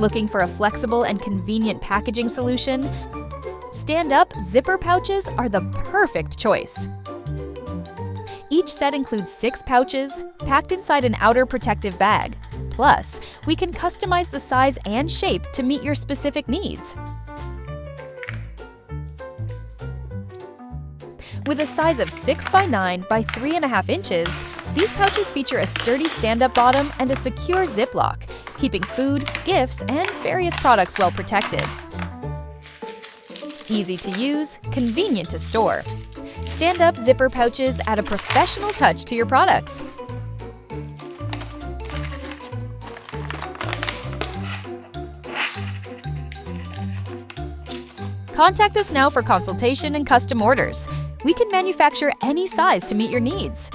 Looking for a flexible and convenient packaging solution? Stand-up zipper pouches are the perfect choice. Each set includes 6 pouches, packed inside an outer protective bag. Plus, we can customize the size and shape to meet your specific needs. With a size of 6 by 9 by 3.5 inches, these pouches feature a sturdy stand-up bottom and a secure zip lock, keeping food, gifts, and various products well protected. Easy to use, convenient to store. Stand-up zipper pouches add a professional touch to your products. Contact us now for consultation and custom orders. We can manufacture any size to meet your needs.